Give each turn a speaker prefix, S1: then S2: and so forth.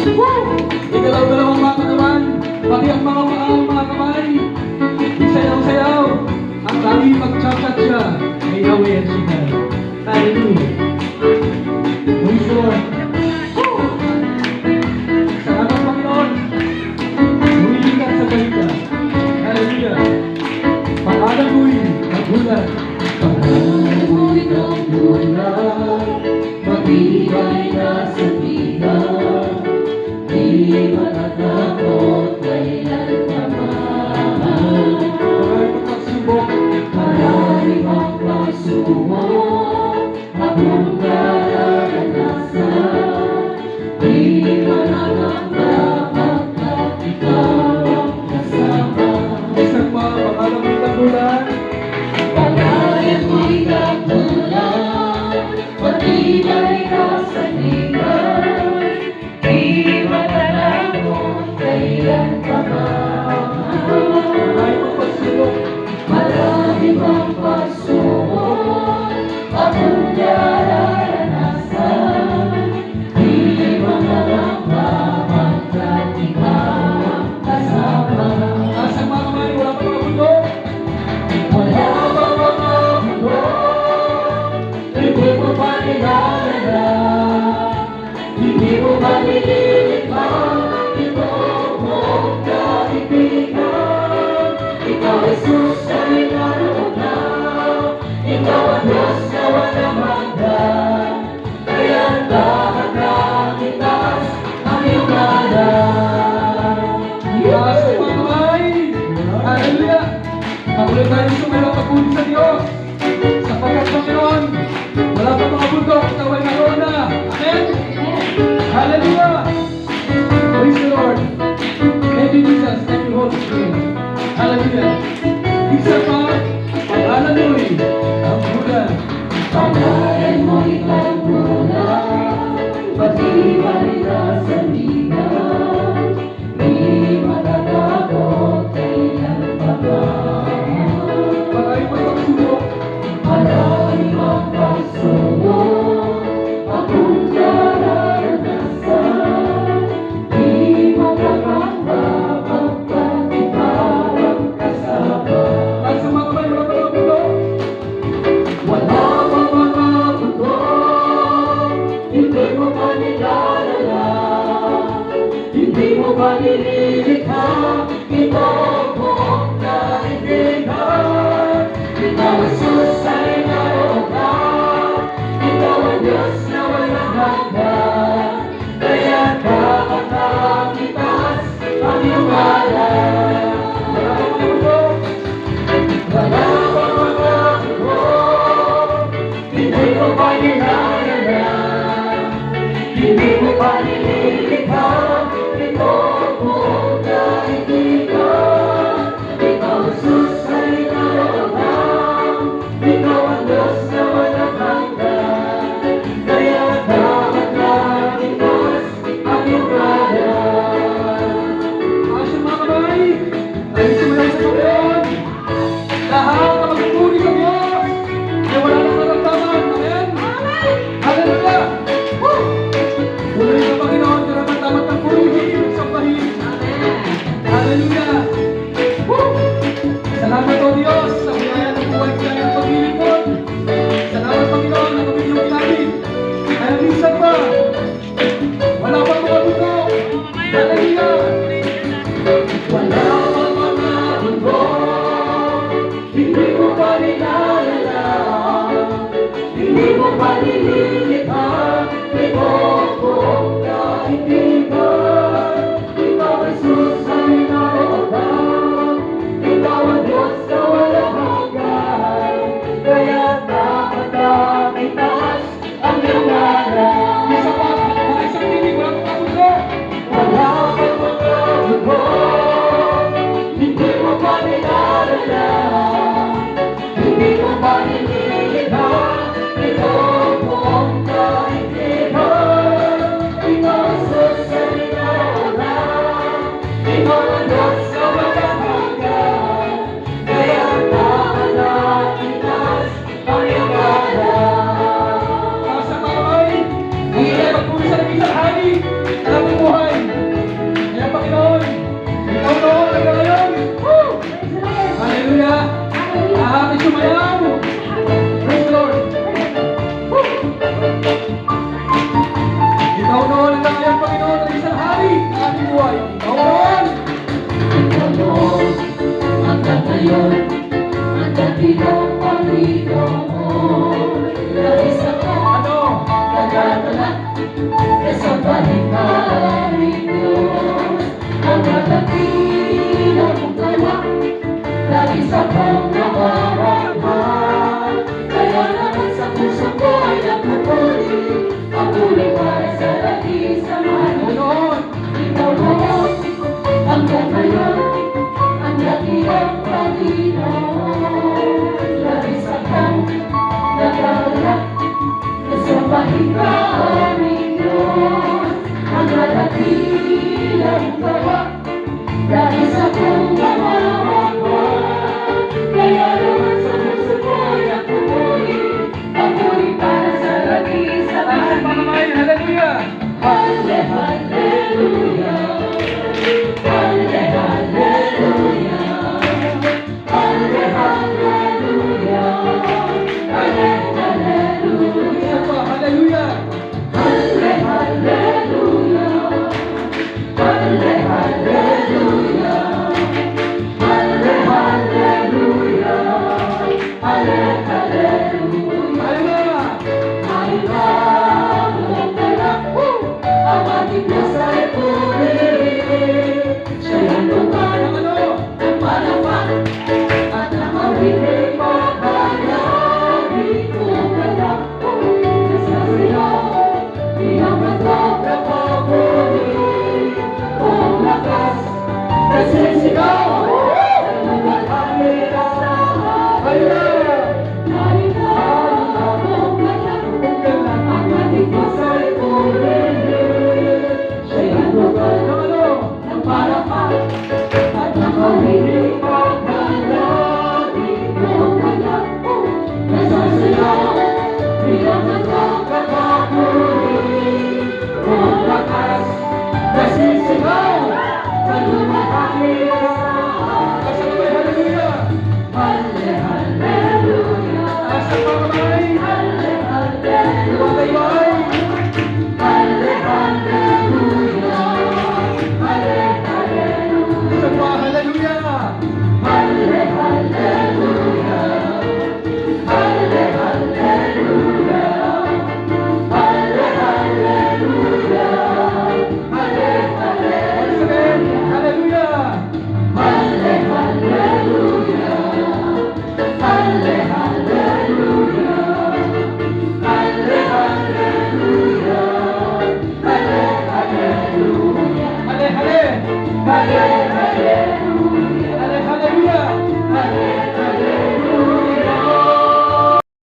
S1: Igalaw-galaw ang mga katawan, pati ang mga paa, mga kamay. Isayaw-sayaw, ang lagi magtsatsa-tsa ay Yahweh at Shika. Hallelujah. Praise the Lord. Salamat, Panginoon. Humihingat sa balita. Hallelujah. Pangalan mo'y nagulat. Pangalan mo'y nagulat. Matibay na sa tigang. Di matatakot kailan pa man. Maraming pagsubok. Maraming pagsubok. Akong nararanasan. Di mananangga pagkat ikaw ang kasama. Isang pangalan mo'y nagulat. Pangalan mo'y nagulat. Matibay na sa tigang. Di matanakot kailan pa man. Maraming pagsubok. Maraming pagsubok. Akong nararanasan. Di mananangga pagkat ikaw ang kasama. Asang mga kamay, wala pa mga bundok. Wala pa mga bundok. Hindi mo pa nilalala. Hindi mo ba nililipang ito mong kaibigan? Ikaw, Jesus, ay naroon na. Ikaw ang Diyos na walang hanggan. Kaya dapat kang itaas ang iyong ngalan. Itaas ang mga kamay. Hallelujah. Magulit tayo sumayo pagpuli sa Diyos. Sapagkat Panginoon, wala pa mga bundok, ikaw ay naroon na. Amen? Hallelujah! Praise the Lord! Thank you, Jesus. Thank you, Holy Spirit. Hallelujah! Isa pa, pangalan mo'y nagulat. Pangalan mo'y nagulat. Matibay na sa ligan. Di matatakot kailan pa man. Maraming pagsubok. Maraming pagsubok. Akong nararanasan. Di matatangga pagkat ikaw ang kasama. At sa mga kamay, wala pa mga bundok. Wala pa mga bundok. Hindi mo pa nilalala. Hindi mo pa nililikha. Ito mong kaibigan. Ikaw, Jesus, ay naroon na. Ikaw ang Diyos na walang hanggan. Kaya dapat kang itaas ang iyong ngalan. Wala pa mga bundok. Wala pa mga bundok. Hindi mo pa nilalala. Hindi mo pa nililikha. Ito mong kaibigan. Ikaw, Jesus, ay naroon na. Ikaw ang Diyos na walang hanggan. Kaya dapat kang itaas ang iyong ngalan. Taas ang mga kamay. Tayo sumayaw sa Panginoon. Lahat na magpupuri sa Diyos. Na wala nang naramdaman. Amen? Hallelujah! Woo! Puri sa Panginoon. Karapat-dapat ang purihin, sambahin. Hallelujah! Woo! Salamat o Diyos sa biyaya ng buhay biyaya ng paglilingkod. Salamat Panginoon na kami yung kinabit. Kaya minsan ba, wala pang mga bundok. Hallelujah! Wala pang mga bundok. Hindi mo pa nilalala. Hindi mo pa nililikha. Ito mong kaibigan. Ikaw, Jesus, ay naroon na. Ikaw ang Diyos na walang hanggan. Kaya dapat kang itaas ang iyong ngalan. Isa pa, mga isang tinig, wala pang mga bundok. Wala pang mga bundok. Hindi mo pa nilalala. Hindi mo pa nililikha. Ito mong kaibigan. Ikaw, Jesus, ilang gawa dahil sa kong nanawa. Kaya naman sa puso ko'y ang pupuri, papuri para sa langis sa
S2: Taas ang
S1: langit.
S2: pangamain, hallelujah!
S1: Hallelujah.